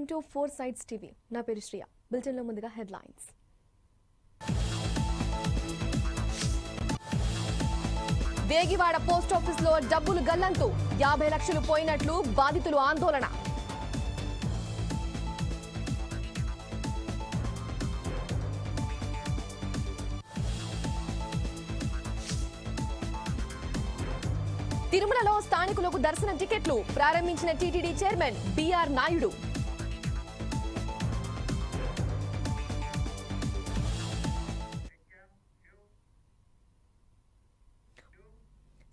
Welcome to 4 Sides TV. నా పేరు శ్రియ. బులెటిన్లో ముందుగా హెడ్లైన్స్. వేగివాడ పోస్ట్ ఆఫీస్లో డబ్బులు గల్లంతు, 50 లక్షలు పోయినట్లు బాధితులు ఆందోళన. తిరుమలలో స్థానికులకు దర్శన టికెట్లు ప్రారంభించిన TTD chairman BR Naidu.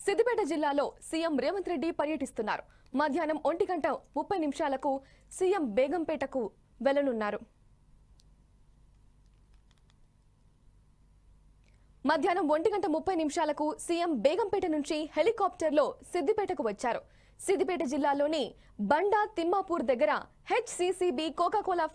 Siddipet జిల్లాలో సీఎం రేవంత్ రెడ్డి పర్యటిస్తున్నారు. మధ్యాహ్నం 1:30 సీఎం బేగంపేటకు వెళ్లనున్నారు. మధ్యాహ్నం 1:30 సీఎం బేగంపేట నుంచి హెలికాప్టర్లో సిద్దిపేటకు వచ్చారు. సిద్దిపేట జిల్లాలోని బండా తిమ్మాపూర్ దగ్గర హెచ్సిసిబి కోకాకోలా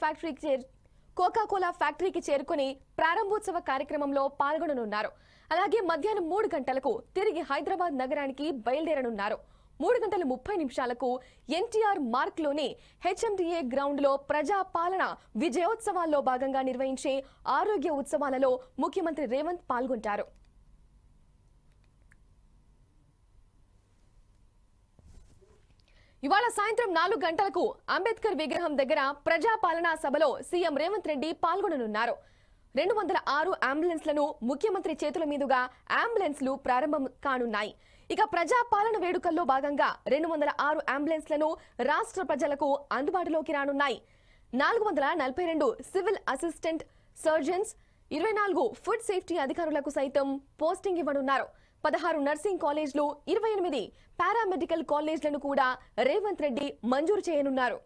ఫ్యాక్టరీకి చేరుకుని ప్రారంభోత్సవ కార్యక్రమంలో పాల్గొననున్నారు. అలాగే మధ్యాహ్నం 3 గంటలకు తిరిగి హైదరాబాద్ నగరానికి బయలుదేరనున్నారు. 3:30 ఎన్టీఆర్ మార్క్ లోని హెచ్ఎండిఏ గ్రౌండ్ లో ప్రజా పాలన విజయోత్సవాల్లో భాగంగా నిర్వహించే ఆరోగ్య ఉత్సవాలలో ముఖ్యమంత్రి రేవంత్ పాల్గొంటారు. ఇవాళ సాయంత్రం 4 గంటలకు అంబేద్కర్ విగ్రహం దగ్గర ప్రజా పాలనా సభలో సీఎం రేవంత్ రెడ్డి పాల్గొననున్నారు. 206 అంబులెన్స్లను ముఖ్యమంత్రి చేతుల మీదుగా అంబులెన్స్లు ప్రారంభం కానున్నాయి. ఇక ప్రజా పాలన వేడుకల్లో భాగంగా 206 అంబులెన్స్లను రాష్ట్ర ప్రజలకు అందుబాటులోకి రానున్నాయి. 442 civil assistant surgeons, 24 food safety అధికారులకు సైతం పోస్టింగ్ ఇవ్వనున్నారు. 16 నర్సింగ్ కాలేజ్లు, 28 పారామెడికల్ కాలేజ్లను కూడా రేవంత్ రెడ్డి మంజూరు చేయనున్నారు.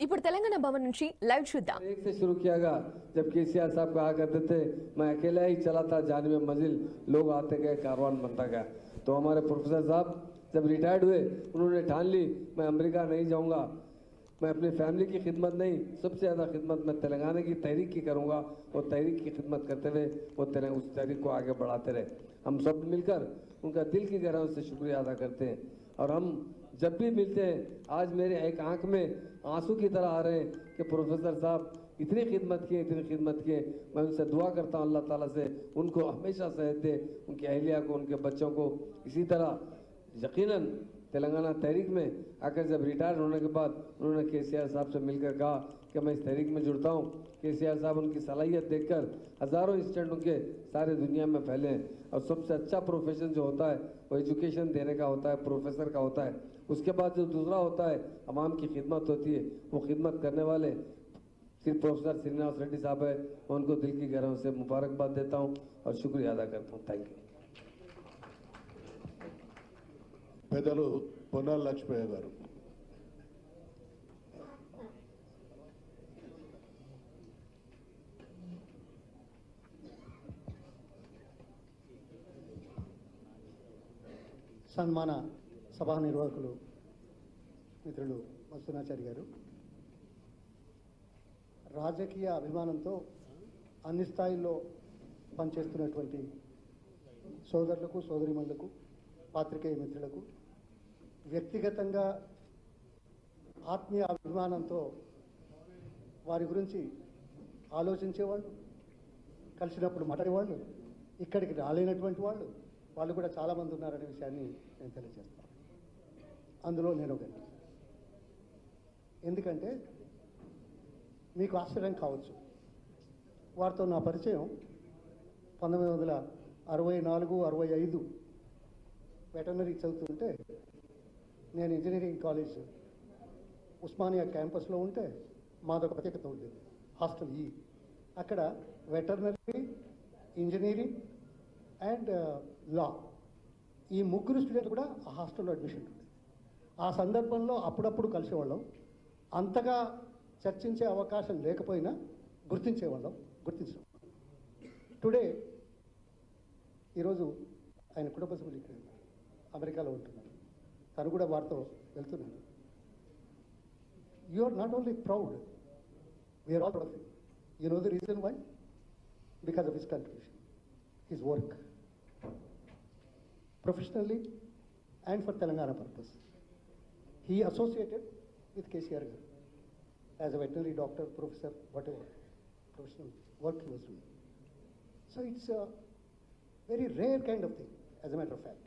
ఇప్పుడు తెలంగాణ భవన్ నుంచి లైవ్ చూద్దాం. एक से शुरू किया गया जब केसीआर साहब कहा करते थे मैं अकेला ही चला था जाने में मंजिल, लोग आते गए कारवान बनता गया. तो हमारे प्रोफेसर साहब जब रिटायर्ड हुए उन्होंने ठान ली मैं अमेरिका नहीं जाऊंगा, मैं अपनी फैमिली की खिदमत नहीं सबसे ज़्यादा खिदमत मैं तेलंगाना की तहरीक की करूँगा. वो तहरीक की खिदमत करते हुए वो उस तहरीक को आगे बढ़ाते रहे. हम सब मिलकर उनका दिल की गहराइयों से शुक्रिया अदा करते हैं. और हम जब भी मिलते हैं आज मेरे एक आंख में आंसू की तरह आ रहे हैं कि प्रोफेसर साहब इतनी खिदमत किए. मैं उनसे दुआ करता हूँ अल्लाह ताला से उनको हमेशा सेहत दे, उनकी अहलिया को, उनके बच्चों को. इसी तरह यकीनन तेलंगाना तहरीक में आकर जब रिटायर होने के बाद उन्होंने केसीआर साहब से मिलकर कहा कि मैं इस तहरीक में जुड़ता हूँ. केसीआर साहब उनकी सलाहियत देखकर हज़ारों स्टूडेंट उनके सारे दुनिया में फैले हैं. और सबसे अच्छा प्रोफेशन जो होता है वो एजुकेशन देने का होता है, प्रोफेसर का होता है. उसके बाद जो दूसरा होता है अवाम की खिदमत होती है. वो खिदमत करने वाले सिर्फ प्रोफेसर श्रीनिवास रेड्डी साहब है. मैं उनको दिल की गहराइयों से मुबारकबाद देता हूँ और शुक्रिया अदा करता हूँ. Thank you. పెద్దలు పొన్నాల లక్ష్మయ్య గారు. సన్మాన సభా నిర్వాహకులు మిత్రులు మత్స్యనాచారి గారు, రాజకీయ అభిమానంతో అన్ని స్థాయిల్లో పనిచేస్తున్నటువంటి సోదరులకు, సోదరిమణులకు, పాత్రికేయ మిత్రులకు, వ్యక్తిగతంగా ఆత్మీయ అభిమానంతో వారి గురించి ఆలోచించేవాళ్ళు, కలిసినప్పుడు మాట్లాడేవాళ్ళు, ఇక్కడికి రాలేనటువంటి వాళ్ళు కూడా చాలామంది ఉన్నారనే విషయాన్ని నేను తెలియజేస్తాను. అందులో నేను ఒకటి. ఎందుకంటే మీకు ఆశ్చర్యం కావచ్చు, వారితో నా పరిచయం 1964-65 వెటర్నరీ చదువుతుంటే నేను ఇంజనీరింగ్ కాలేజ్ ఉస్మానియా క్యాంపస్లో ఉంటే మాదొక ప్రత్యేకత ఉండేది, హాస్టల్ ఈ. అక్కడ వెటర్నరీ, ఇంజనీరింగ్ అండ్ లా ఈ ముగ్గురు స్టూడెంట్ కూడా ఆ హాస్టల్లో అడ్మిషన్ ఉండేది. ఆ సందర్భంలో అప్పుడప్పుడు కలిసేవాళ్ళం. అంతగా చర్చించే అవకాశం లేకపోయినా గుర్తించాం. టుడే ఈరోజు ఆయన కుటుంబ సభ్యులు ఇక్కడ ఉన్నారు, అమెరికాలో ఉంటున్నారు, తను కూడా వారితో వెళ్తున్నాడు. You are not only proud, we are all proud of him. You know the reason why? Because of his contribution, his work professionally and for Telangana purpose. He associated with KCR garu as a veterinary doctor, professor, whatever professional work he was doing. So it's a very rare kind of thing, as a matter of fact.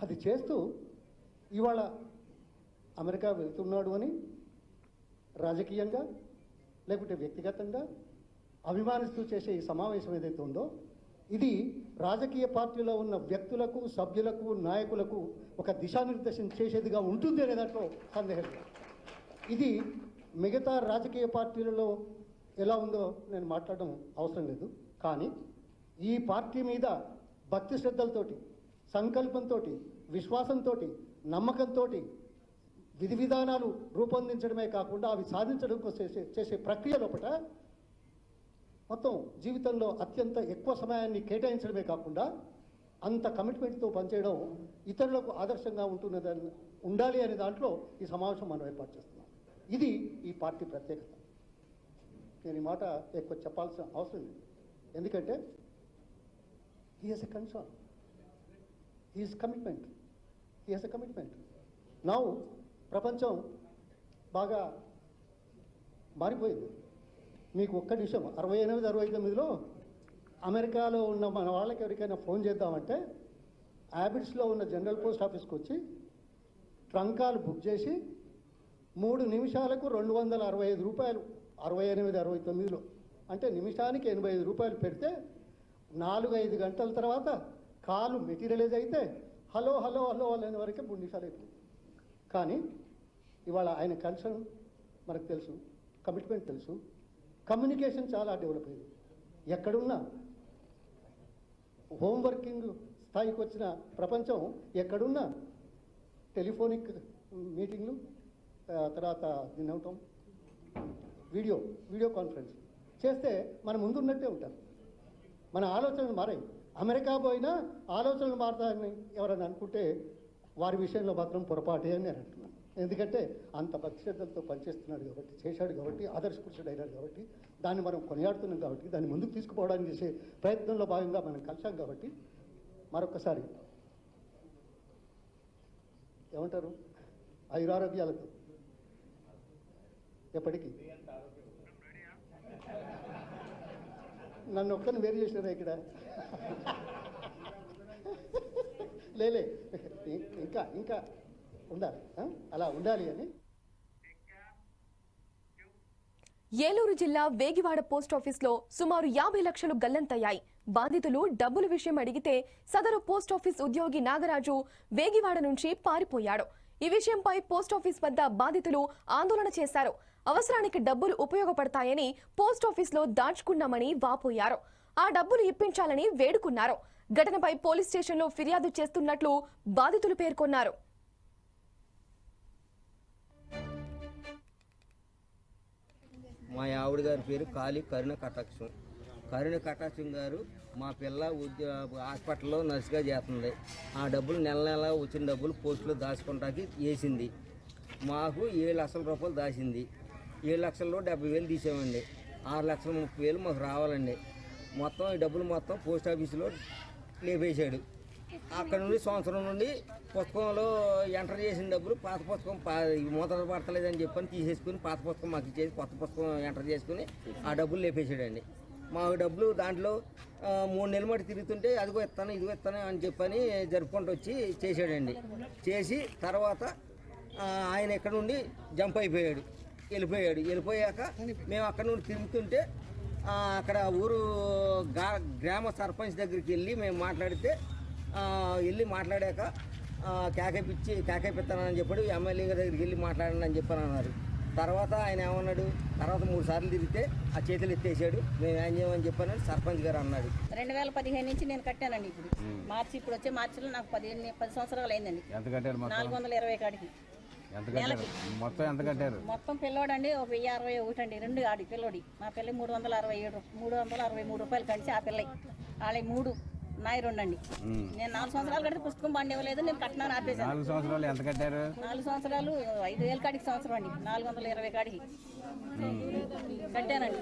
అది చేస్తూ ఇవాళ America వెళ్తున్నాడు అని రాజకీయంగా లేకుంటే వ్యక్తిగతంగా అభిమానిస్తూ చేసే ఈ సమావేశం ఏదైతే ఉందో ఇది రాజకీయ పార్టీలో ఉన్న వ్యక్తులకు, సభ్యులకు, నాయకులకు ఒక దిశానిర్దేశం చేసేదిగా ఉంటుంది అనే దాంట్లో సందేహం లేదు. ఇది మిగతా రాజకీయ పార్టీలలో ఎలా ఉందో నేను మాట్లాడడం అవసరం లేదు. కానీ ఈ పార్టీ మీద భక్తి శ్రద్ధలతోటి, సంకల్పంతో, విశ్వాసంతో, నమ్మకంతో విధి విధానాలు రూపొందించడమే కాకుండా అవి సాధించడం కోసం చేసే ప్రక్రియ లోపల మొత్తం జీవితంలో అత్యంత ఎక్కువ సమయాన్ని కేటాయించడమే కాకుండా అంత కమిట్మెంట్తో పనిచేయడం ఇతరులకు ఆదర్శంగా ఉండాలి అనే దాంట్లో ఈ సమావేశం మనం ఏర్పాటు చేస్తున్నాం. ఇది ఈ పార్టీ ప్రత్యేకత. నేను ఈ మాట ఎక్కువ చెప్పాల్సిన అవసరం లేదు, ఎందుకంటే he has a concern, he has commitment. Now ప్రపంచం బాగా మారిపోయింది. మీకు ఒక్క నిమిషం, 68, 69లో అమెరికాలో ఉన్న మన వాళ్ళకి ఎవరికైనా ఫోన్ చేద్దామంటే యాబిట్స్లో ఉన్న జనరల్ పోస్ట్ ఆఫీస్కి వచ్చి ట్రంకాలు బుక్ చేసి 3 నిమిషాలకు 265 రూపాయలు, 68, 69లో అంటే నిమిషానికి 85 రూపాయలు పెడితే 4-5 గంటల తర్వాత కాలు మెటీరియలైజ్ అయితే హలో హలో హలో అనే వరకే 3 నిమిషాలు అయిపోయింది. కానీ ఇవాళ ఆయన కన్సర్న్ మనకు తెలుసు, కమిట్మెంట్ తెలుసు, కమ్యూనికేషన్ చాలా డెవలప్ అయింది. ఎక్కడున్నా హోమ్ వర్కింగ్ స్థాయికి వచ్చిన ప్రపంచం ఎక్కడున్నా టెలిఫోనిక్ మీటింగ్లు, తర్వాత దీన్ని ఏమంటాం వీడియో కాన్ఫరెన్స్ చేస్తే మన ముందున్నట్టే ఉంటారు. మన ఆలోచనలు మారాయి. అమెరికా పోయినా ఆలోచనలు మారుతాయని ఎవరైనా అనుకుంటే వారి విషయంలో మాత్రం పొరపాటే అని నేను అంటున్నాను. ఎందుకంటే అంత భక్తి శ్రద్ధలతో పనిచేస్తున్నాడు కాబట్టి, చేశాడు కాబట్టి, ఆదర్శపురుషుడు అయినాడు కాబట్టి, దాన్ని మనం కొనియాడుతున్నాం కాబట్టి, దాన్ని ముందుకు తీసుకుపోవడానికి చేసే ప్రయత్నంలో భాగంగా మనం కలిసాం కాబట్టి మరొకసారి ఏమంటారు, ఆయురారోగ్యాలతో ఎప్పటికీ నన్ను ఒక్కరిని వేరు చేసినారా ఇక్కడ? లేలే, ఇంకా ఉండాలి, అలా ఉండాలి అని. ఏలూరు జిల్లా వేగివాడ పోస్టాఫీస్లో సుమారు 50 లక్షలు గల్లంతయ్యాయి. బాధితులు డబ్బుల విషయం అడిగితే సదరు పోస్టాఫీస్ ఉద్యోగి నాగరాజు వేగివాడ నుంచి పారిపోయాడు. ఈ విషయంపై పోస్టాఫీస్ వద్ద బాధితులు ఆందోళన చేశారు. అవసరానికి డబ్బులు ఉపయోగపడతాయని పోస్టాఫీస్లో దాచుకున్నామని వాపోయారు. ఆ డబ్బులు ఇప్పించాలని వేడుకున్నారు. ఘటనపై పోలీస్ స్టేషన్లో ఫిర్యాదు చేస్తున్నట్లు బాధితులు పేర్కొన్నారు. మా ఆవిడ గారి పేరు కాళీ కరుణ కటాక్షం గారు మా పిల్ల హాస్పిటల్లో నర్సుగా చేస్తుంది. ఆ డబ్బులు నెల వచ్చిన డబ్బులు పోస్టులో దాచుకుంటాకి వేసింది. మాకు 7 లక్షల రూపాయలు దాచింది. 7 లక్షల్లో 70,000 తీసామండి. 6,30,000 మాకు రావాలండి. మొత్తం ఈ డబ్బులు మొత్తం పోస్ట్ ఆఫీసులో లేపేశాడు. అక్కడ నుండి సంవత్సరం నుండి పుస్తకంలో ఎంటర్ చేసిన డబ్బులు పాత పుస్తకం మూతలు పడతలేదని చెప్పని తీసేసుకుని పాత పుస్తకం మాకు ఇచ్చేసి కొత్త పుస్తకం ఎంటర్ చేసుకుని ఆ డబ్బులు లేపేసాడండి. మాకు డబ్బులు దాంట్లో 3 నెలల మట్టి తిరుగుతుంటే అదిగో ఇస్తాను ఇదిగో ఇస్తాను అని చెప్పని జరుపుకుంటూ వచ్చి చేసాడండి. చేసి తర్వాత ఆయన ఇక్కడ నుండి జంప్ అయిపోయాడు, వెళ్ళిపోయాక మేము అక్కడ నుండి తిరుగుతుంటే అక్కడ ఊరు గ్రామ సర్పంచ్ దగ్గరికి వెళ్ళి మేము మాట్లాడాక కేకేపిస్తానని చెప్పాడు. ఎమ్మెల్యే గారి దగ్గరికి వెళ్ళి మాట్లాడండి అని చెప్పని అన్నారు. తర్వాత ఆయన ఏమన్నాడు, తర్వాత 3 సార్లు తిరిగితే ఆ చేతులు ఎత్తేసాడు. మేము ఏం చేయమని చెప్పానని సర్పంచ్ గారు అన్నాడు. 2015 నుంచి నేను కట్టానండి. ఇప్పుడు వచ్చే మార్చిలో నాకు 10 సంవత్సరాలు అయిందండి. 420 కాడికి మొత్తం ఎంత కట్టారు? మొత్తం పిల్లోడండి 1061 అండి. 2 ఆడి పిల్లోడి. మా పిల్ల 363 రూపాయలు కంచి ఆ పిల్ల వాళ్ళ 3 నాయి 2 అండి. నేను 4 సంవత్సరాలు కడితే పుస్తకం బండి ఇవ్వలేదు, నేను కట్టినాను ఆపేసాను. 4 సంవత్సరాలు ఎంత కట్టారు? 4 సంవత్సరాలు 5,000 కాడికి సంవత్సరం అండి, 420 కాడికి కట్టానండి.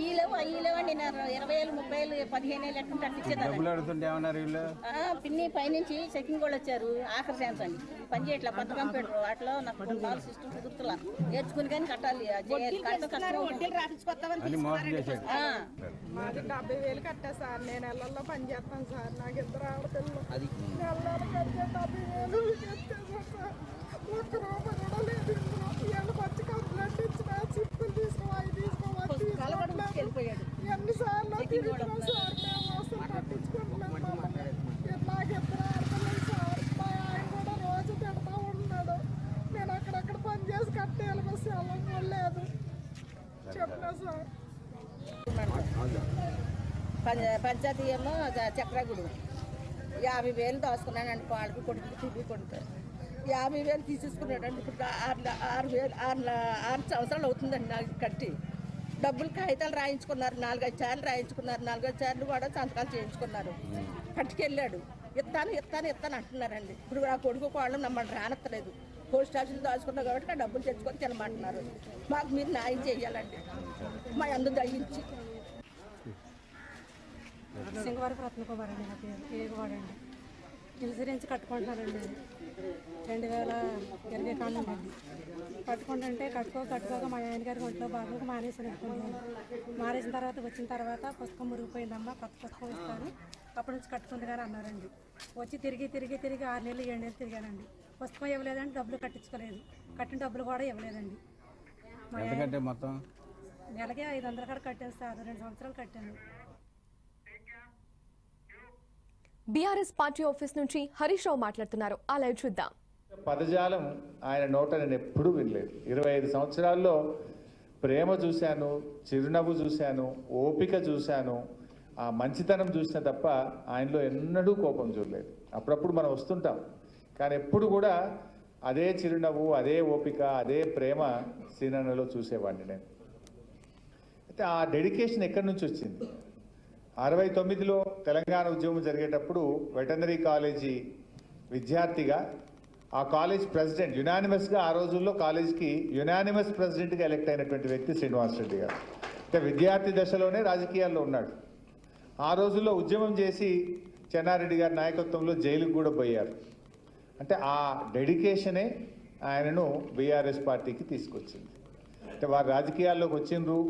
ఈ లేవండి 20,000, 30,000, 15,000 ఎట్టుంటే అట్లా ఇచ్చేదాన్ని. డబ్బులు అడుగుతుంటే ఏమన్నారు వీళ్ళు? పిన్ని పైనుంచి చెకింగ్ వాళ్ళు వచ్చారు, ఆఖరి ఛాన్స్ అండి, పని చేయట్లా, కొత్త కంప్యూటర్ వాటిలో నాకు కాల్ సిస్టమ్ కుదురుతులా నేర్చుకుని కానీ కట్టాలి, అని మోసం చేశాడు. మాది 70,000 కట్టా సార్, నేను నెలల్లో పని చేస్తాను సార్, నాకు 2 ఆడపిల్లలు, నెలలో కట్టే 70,000 ఎత్తేసారు సార్, ఒక్క రూపాయి కూడా లేదు ఇందులో. వీళ్ళకి వచ్చి కంప్లైంట్ ఇచ్చిన చిప్పులు తీసుకోవాలి ఎన్నిసార్లు తిరుగుతున్నాం సార్, మేము అసలు పట్టించుకుంటున్నాం. నాకు 2 ఆడపిల్లలు సార్, మా ఆయన కూడా రోజు తిడతా ఉన్నాడు, నేను అక్కడక్కడ పని చేసి కట్టేయాలి, బస్సు వెళ్ళడం లేదు చెప్పినా సార్. పంచాయతీ ఏమో చక్రగుడు 50,000 దాచుకున్నానండి, వాళ్ళకి కొడుకు తిరిగి కొడుతారు 50,000 తీసేసుకున్నాడండి. ఇప్పుడు 6 సంవత్సరాలు అవుతుందండి నాకు కట్టి. డబ్బులు కాగితాలు రాయించుకున్నారు, 4-5 సార్లు రాయించుకున్నారు, 4-5 సార్లు కూడా సంతకాలు చేయించుకున్నారు. కట్టుకెళ్ళాడు, ఇస్తాను అంటున్నారండి. ఇప్పుడు ఆ కొడుకు వాళ్ళు నమ్మల్ని రానత్తలేదు, పోస్ట్ ఆఫీసులు దాచుకున్నారు కాబట్టి ఆ డబ్బులు తెచ్చుకొని తినమంటున్నారు. మాకు మీరు న్యాయం చేయాలండి, మా అందరూ దయించి. సింగవరపు రత్నకుమార్ అండి, నా పేరు ఏగువాడండి. ఇన్సూరెన్స్ కట్టుకుంటున్నానండి 2020 కాలం అండి. కట్టుకుంటుంటే కట్టుకోక మా ఆయన గారికి ఒంట్లో బాగోక మానేసాను అనుకున్నాను. మానేసిన తర్వాత వచ్చిన తర్వాత పుస్తకం మురిగిపోయిందమ్మా, కొత్త పుస్తకం ఇస్తాను, అప్పటి నుంచి కట్టుకుంది కానీ అన్నారండి. వచ్చి తిరిగి 6 నెలలు 7 నెలలు తిరిగానండి. పుస్తకం ఇవ్వలేదండి, డబ్బులు కట్టించుకోలేదు, కట్టిన డబ్బులు కూడా ఇవ్వలేదండి. మొత్తం నెలకి 500 కాడ కట్టాను సార్, 2 సంవత్సరాలు కట్టాను. బీఆర్ఎస్ పార్టీ ఆఫీస్ నుంచి హరీష్ రావు మాట్లాడుతున్నారు, ఆ లైవ్ చూద్దాం. పదజాలం ఆయన నోట నేను ఎప్పుడూ వినలేదు. 25 సంవత్సరాల్లో ప్రేమ చూశాను, చిరునవ్వు చూశాను, ఓపిక చూశాను, ఆ మంచితనం చూసిన తప్ప ఆయనలో ఎన్నడూ కోపం చూడలేదు. అప్పుడప్పుడు మనం వస్తుంటాం, కానీ ఎప్పుడు కూడా అదే చిరునవ్వు, అదే ఓపిక, అదే ప్రేమ సీనన్నలో చూసేవాడిని నేను. అయితే ఆ డెడికేషన్ ఎక్కడి నుంచి వచ్చింది? 69లో తెలంగాణ ఉద్యమం జరిగేటప్పుడు వెటర్నరీ కాలేజీ విద్యార్థిగా ఆ కాలేజ్ ప్రెసిడెంట్ యునానిమస్గా, ఆ రోజుల్లో కాలేజ్కి యునానిమస్ ప్రెసిడెంట్గా ఎలెక్ట్ అయినటువంటి వ్యక్తి శ్రీనివాస్ రెడ్డి గారు. అంటే విద్యార్థి దశలోనే రాజకీయాల్లో ఉన్నాడు. ఆ రోజుల్లో ఉద్యమం చేసి చెన్నారెడ్డి గారి నాయకత్వంలో జైలుకు కూడా పోయారు. అంటే ఆ డెడికేషనే ఆయనను బీఆర్ఎస్ పార్టీకి తీసుకొచ్చింది. అంటే వారు రాజకీయాల్లోకి వచ్చిండ్రు,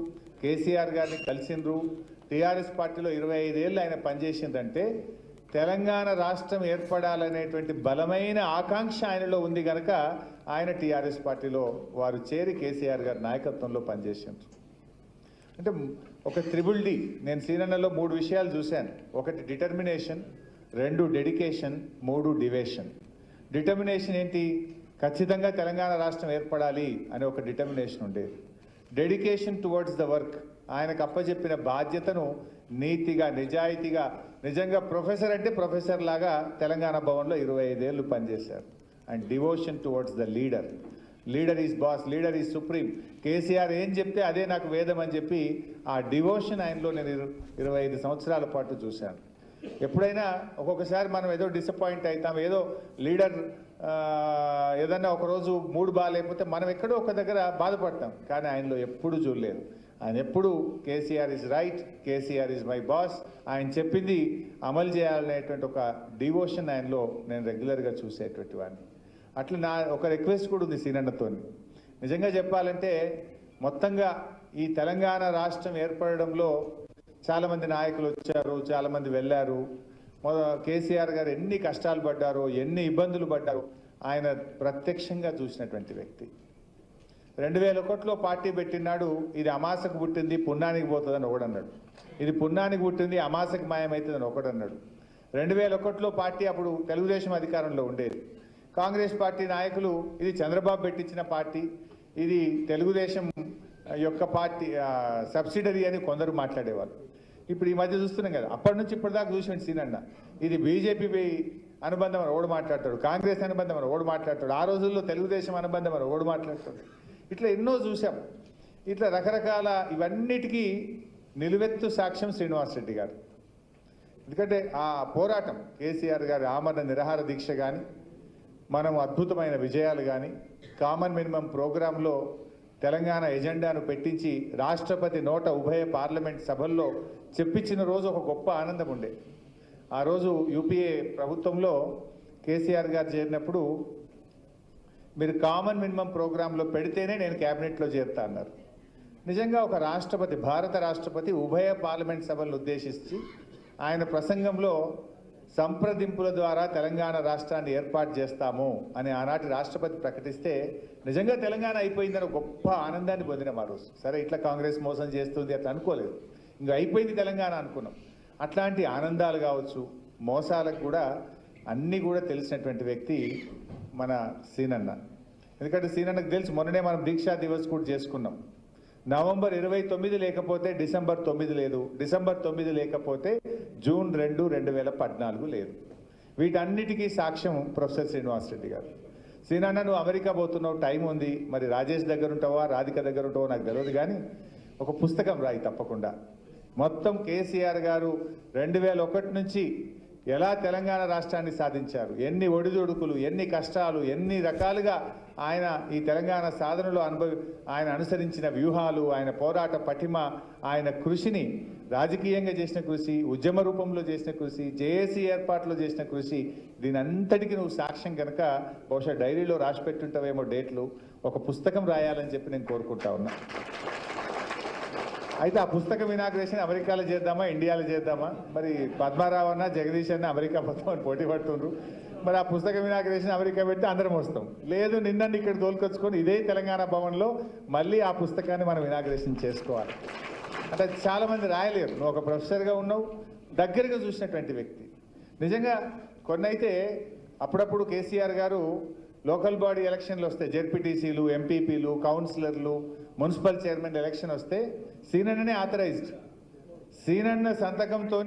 కేసీఆర్ గారిని కలిసిండ్రు, టీఆర్ఎస్ పార్టీలో 25 ఏళ్ళు ఆయన పనిచేసిందంటే తెలంగాణ రాష్ట్రం ఏర్పడాలనేటువంటి బలమైన ఆకాంక్ష ఆయనలో ఉంది కనుక ఆయన టీఆర్ఎస్ పార్టీలో వారు చేరి కేసీఆర్ గారి నాయకత్వంలో పనిచేసిండ్రు. అంటే ఒక త్రిబుల్ డి, నేను సీనన్నలో 3 విషయాలు చూశాను. 1 డిటర్మినేషన్, 2 డెడికేషన్, 3 డివేషన్. డిటర్మినేషన్ ఏంటి? ఖచ్చితంగా తెలంగాణ రాష్ట్రం ఏర్పడాలి అనే ఒక డిటర్మినేషన్ ఉండేది. డెడికేషన్ టువర్డ్స్ ద వర్క్, ఆయనకు అప్పచెప్పిన బాధ్యతను నీతిగా, నిజాయితీగా, నిజంగా ప్రొఫెసర్ అంటే ప్రొఫెసర్ లాగా తెలంగాణ భవన్లో 25 ఏళ్ళు పనిచేశారు. And devotion towards the leader, leader is boss, leader is supreme, KCR ఏం చెప్తే అదే నాకు వేదం అని చెప్పి ఆ డివోషన్ ఆయనలో నేను 25 సంవత్సరాల పాటు చూశాను. ఎప్పుడైనా ఒక్కొక్కసారి మనం ఏదో డిసప్పాయింట్ అవుతాం, ఏదో లీడర్ ఏదన్నా ఒకరోజు మూడు బాగాలేకపోతే మనం ఎక్కడో ఒక దగ్గర బాధపడతాం, కానీ ఆయనలో ఎప్పుడు చూడలేదు. ఆయన ఎప్పుడు KCR is right, KCR is my boss, ఆయన చెప్పింది అమలు చేయాలనేటువంటి ఒక డివోషన్ ఆయనలో నేను రెగ్యులర్గా చూసేటువంటి వాడిని. అట్లా నా ఒక రిక్వెస్ట్ కూడా ఉంది సీనన్నతో. నిజంగా చెప్పాలంటే మొత్తంగా ఈ తెలంగాణ రాష్ట్రం ఏర్పడడంలో చాలామంది నాయకులు వచ్చారు, చాలామంది వెళ్ళారు. కేసీఆర్ గారు ఎన్ని కష్టాలు పడ్డారో, ఎన్ని ఇబ్బందులు పడ్డారో ఆయన ప్రత్యక్షంగా చూసినటువంటి వ్యక్తి. 2001లో పార్టీ పెట్టినాడు, ఇది అమాసకు పుట్టింది పున్నానికి పోతుందని ఒకడన్నాడు, ఇది పున్నానికి పుట్టింది అమాసకు మాయమవుతుందని ఒకడన్నాడు. 2001లో పార్టీ అప్పుడు తెలుగుదేశం అధికారంలో ఉండేది. కాంగ్రెస్ పార్టీ నాయకులు ఇది చంద్రబాబు పెట్టించిన పార్టీ, ఇది తెలుగుదేశం యొక్క పార్టీ సబ్సిడరీ అని కొందరు మాట్లాడేవాళ్ళు. ఇప్పుడు ఈ మధ్య చూస్తున్నాం కదా, అప్పటి నుంచి ఇప్పటిదాకా చూసిన సీనన్న ఇది బీజేపీ అనుబంధం అని ఓడి మాట్లాడతాడు, కాంగ్రెస్ అనుబంధం అని ఓడి మాట్లాడతాడు, ఆ రోజుల్లో తెలుగుదేశం అనుబంధం అని ఓడి మాట్లాడతాడు. ఇట్లా ఎన్నో చూసాం. ఇట్లా రకరకాల ఇవన్నిటికీ నిలువెత్తు సాక్ష్యం శ్రీనివాస్ రెడ్డి గారు. ఎందుకంటే ఆ పోరాటం కేసీఆర్ గారి ఆమరణ నిరాహార దీక్ష కానీ, మనం అద్భుతమైన విజయాలు కానీ, కామన్ మినిమం ప్రోగ్రాంలో తెలంగాణ ఎజెండాను పెట్టించి రాష్ట్రపతి నోట ఉభయ పార్లమెంట్ సభల్లో చెప్పించిన రోజు ఒక గొప్ప ఆనందం ఉండే. ఆ రోజు యూపీఏ ప్రభుత్వంలో కేసీఆర్ గారు చేరినప్పుడు మీరు కామన్ మినిమం ప్రోగ్రాంలో పెడితేనే నేను క్యాబినెట్లో చేరుతా అన్నారు. నిజంగా ఒక రాష్ట్రపతి, భారత రాష్ట్రపతి ఉభయ పార్లమెంట్ సభలను ఉద్దేశించి ఆయన ప్రసంగంలో సంప్రదింపుల ద్వారా తెలంగాణ రాష్ట్రాన్ని ఏర్పాటు చేస్తాము అని ఆనాటి రాష్ట్రపతి ప్రకటిస్తే నిజంగా తెలంగాణ అయిపోయిందని గొప్ప ఆనందాన్ని పొందినాం ఆ రోజు. సరే, ఇట్లా కాంగ్రెస్ మోసం చేస్తుంది అట్లా అనుకోలేదు, ఇంకా అయిపోయింది తెలంగాణ అనుకున్నాం. అట్లాంటి ఆనందాలు కావచ్చు, మోసాలకు కూడా అన్నీ కూడా తెలిసినటువంటి వ్యక్తి మన సీనన్న. ఎందుకంటే సీనన్నకు తెలుసు, మొన్ననే మనం దీక్షా దివస్ కూడా చేసుకున్నాం. నవంబర్ 29 లేకపోతే డిసెంబర్ 9 లేదు, డిసెంబర్ 9 లేకపోతే జూన్ 2, 2014 లేదు. వీటన్నిటికీ సాక్ష్యం ప్రొఫెసర్ శ్రీనివాస్ రెడ్డి గారు. సీనన్న, నువ్వు అమెరికా పోతున్నావు, టైం ఉంది, మరి రాజేష్ దగ్గర ఉంటావా రాధిక దగ్గర ఉంటావో నాకు తెలియదు, కానీ ఒక పుస్తకం రాయి తప్పకుండా. మొత్తం కేసీఆర్ గారు 2001 నుంచి ఎలా తెలంగాణ రాష్ట్రాన్ని సాధించారు, ఎన్ని ఒడిదుడుకులు, ఎన్ని కష్టాలు, ఎన్ని రకాలుగా ఆయన ఈ తెలంగాణ సాధనలో ఆయన అనుసరించిన వ్యూహాలు, ఆయన పోరాట పటిమ, ఆయన కృషిని, రాజకీయంగా చేసిన కృషి, ఉద్యమ రూపంలో చేసిన కృషి, జేఏసీ ఏర్పాట్లో చేసిన కృషి, దీని అంతటికీ నువ్వు సాక్ష్యం కనుక బహుశా డైరీలో రాసి పెట్టుంటావేమో డేట్లు, ఒక పుస్తకం రాయాలని చెప్పి నేను కోరుకుంటా ఉన్నా. అయితే ఆ పుస్తకం ఇనాగ్రేషన్ అమెరికాలో చేద్దామా ఇండియాలో చేద్దామా? మరి పద్మారావు అన్న జగదీష్ అన్న అమెరికా పోతామని పోటీ పడుతుండ్రు. మరి ఆ పుస్తకం ఇనాగ్రేషన్ అమెరికా పెడితే అందరం వస్తాం. లేదు, నిన్నని ఇక్కడ తోలుకొచ్చుకొని ఇదే తెలంగాణ భవన్లో మళ్ళీ ఆ పుస్తకాన్ని మనం ఇనాగ్రేషన్ చేసుకోవాలి. అంటే చాలామంది రాయలేరు. నువ్వు ఒక ప్రొఫెసర్గా ఉన్నావు, దగ్గరగా చూసినటువంటి వ్యక్తి. నిజంగా కొన్ని అయితే అప్పుడప్పుడు కేసీఆర్ గారు లోకల్ బాడీ ఎలక్షన్లు వస్తే, జెడ్పీటీసీలు, ఎంపీపీలు, కౌన్సిలర్లు, మున్సిపల్ చైర్మన్ ఎలక్షన్ వస్తే సీనన్ననే ఆథరైజ్డ్. సీనన్న సంతకంతో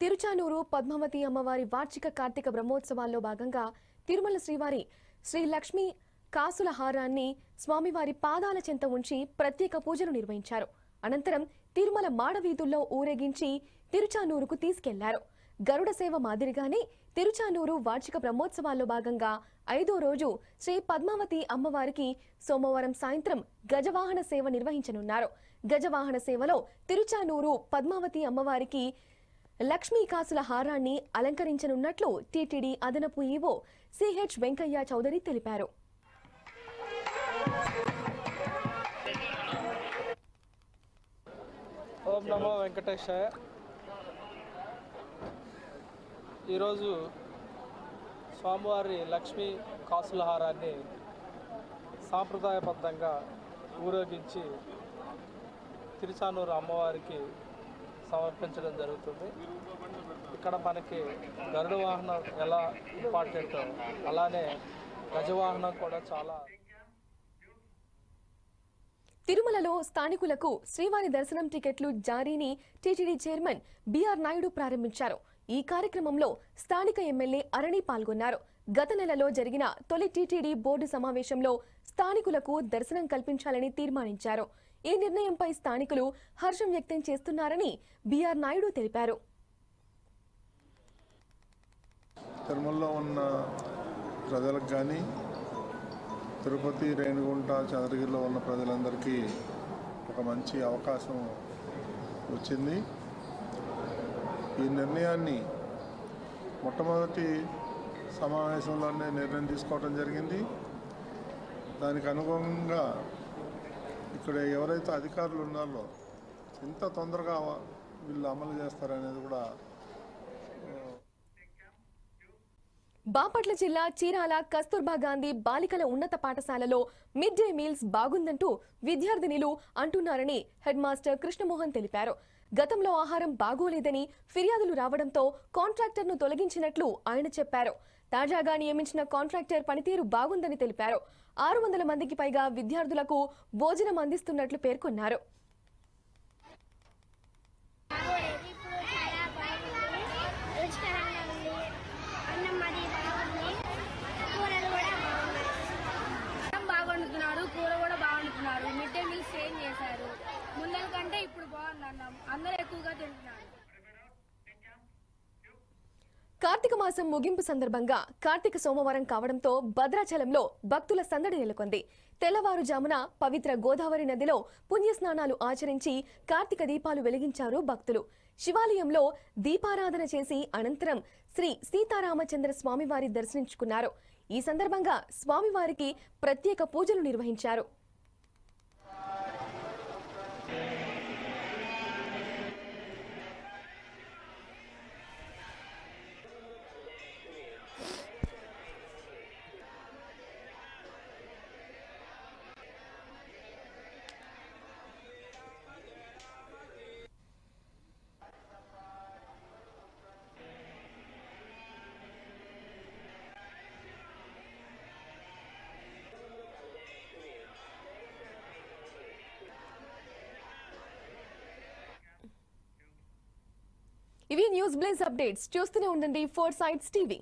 తిరుచానూరు పద్మావతి అమ్మవారి వార్షిక కార్తీక బ్రహ్మోత్సవాల్లో భాగంగా తిరుమల శ్రీవారి శ్రీ లక్ష్మీ కాసుల హారాన్ని స్వామివారి పాదాల చెంత ఉంచి ప్రత్యేక పూజలు నిర్వహించారు. అనంతరం తిరుమల మాడవీధుల్లో ఊరేగించి తిరుచానూరుకు తీసుకెళ్లారు. గరుడ సేవ మాదిరిగానే తిరుచానూరు వార్షిక బ్రహ్మోత్సవాల్లో భాగంగా 5వ రోజు శ్రీ పద్మావతి అమ్మవారికి సోమవారం సాయంత్రం గజవాహన సేవ నిర్వహించనున్నారు. గజవాహన సేవలో తిరుచానూరు పద్మావతి అమ్మవారికి లక్ష్మీ కాసుల హారాన్ని అలంకరించనున్నట్లు టీటీడీ అదనపు ఈవో సిహెచ్ వెంకయ్య చౌదరి తెలిపారు. ఓం నమో వెంకటేశాయ. ఈరోజు స్వామివారి లక్ష్మీ కాసుల హారాన్ని సాంప్రదాయబద్ధంగా ఊరేగించి తిరుచానూరు అమ్మవారికి సమర్పించడం జరుగుతుంది. ఇక్కడ మనకి గరుడ వాహనం ఎలా ఇంపార్టెంటో అలానే గజవాహనం కూడా చాలా. తిరుమలలో స్థానికులకు శ్రీవారి దర్శనం టికెట్లు జారీని టీటీడీ చైర్మన్ బిఆర్ నాయుడు ప్రారంభించారు. ఈ కార్యక్రమంలో స్థానిక ఎమ్మెల్యే అరణి పాల్గొన్నారు. గత నెలలో జరిగిన తొలి టీటీడీ బోర్డు సమావేశంలో స్థానికులకు దర్శనం కల్పించాలని తీర్మానించారు. ఈ నిర్ణయంపై స్థానికులు హర్షం వ్యక్తం చేస్తున్నారని బిఆర్ నాయుడు తెలిపారు. తిరుమలలో ఉన్న ప్రజలకు కానీ, తిరుపతి, రేణిగుంట, చంద్రగిరిలో ఉన్న ప్రజలందరికీ ఒక మంచి అవకాశం వచ్చింది. ఈ నిర్ణయాన్ని మొట్టమొదటి సమావేశంలోనే నిర్ణయం తీసుకోవడం జరిగింది. దానికి అనుగుణంగా ఇక్కడ ఎవరైతే అధికారులు ఉన్నారో ఎంత తొందరగా వీళ్ళు అమలు చేస్తారనేది కూడా. బాపట్ల జిల్లా చీరాల కస్తూర్బా గాంధీ బాలికల ఉన్నత పాఠశాలలో మిడ్ డే మీల్స్ బాగుందంటూ విద్యార్థినిలు అంటున్నారని హెడ్ మాస్టర్ కృష్ణమోహన్ తెలిపారు. గతంలో ఆహారం బాగోలేదని ఫిర్యాదులు రావడంతో కాంట్రాక్టర్ను తొలగించినట్లు ఆయన చెప్పారు. తాజాగా నియమించిన కాంట్రాక్టర్ పనితీరు బాగుందని తెలిపారు. 600 మందికి పైగా విద్యార్థులకు భోజనం అందిస్తున్నట్లు పేర్కొన్నారు. కూర కూడా బాగుంటున్నారు. మిడ్ డే మీల్స్ చేంజ్ చేశారు. ముందర కంటే ఇప్పుడు బాగుంది అన్నం. అందరూ ఎక్కువగా మాసం ముగింపు సందర్భంగా కార్తీక సోమవారం కావడంతో భద్రాచలంలో భక్తుల సందడి నెలకొంది. తెల్లవారుజామున పవిత్ర గోదావరి నదిలో పుణ్యస్నానాలు ఆచరించి కార్తీక దీపాలు వెలిగించారు భక్తులు. శివాలయంలో దీపారాధన చేసి అనంతరం శ్రీ సీతారామచంద్ర స్వామివారి దర్శించుకున్నారు. ఈ సందర్భంగా స్వామివారికి ప్రత్యేక పూజలు నిర్వహించారు. ఇవి న్యూస్ బ్లేజ్ అప్డేట్స్. చూస్తూనే ఉండండి 4 Sides TV.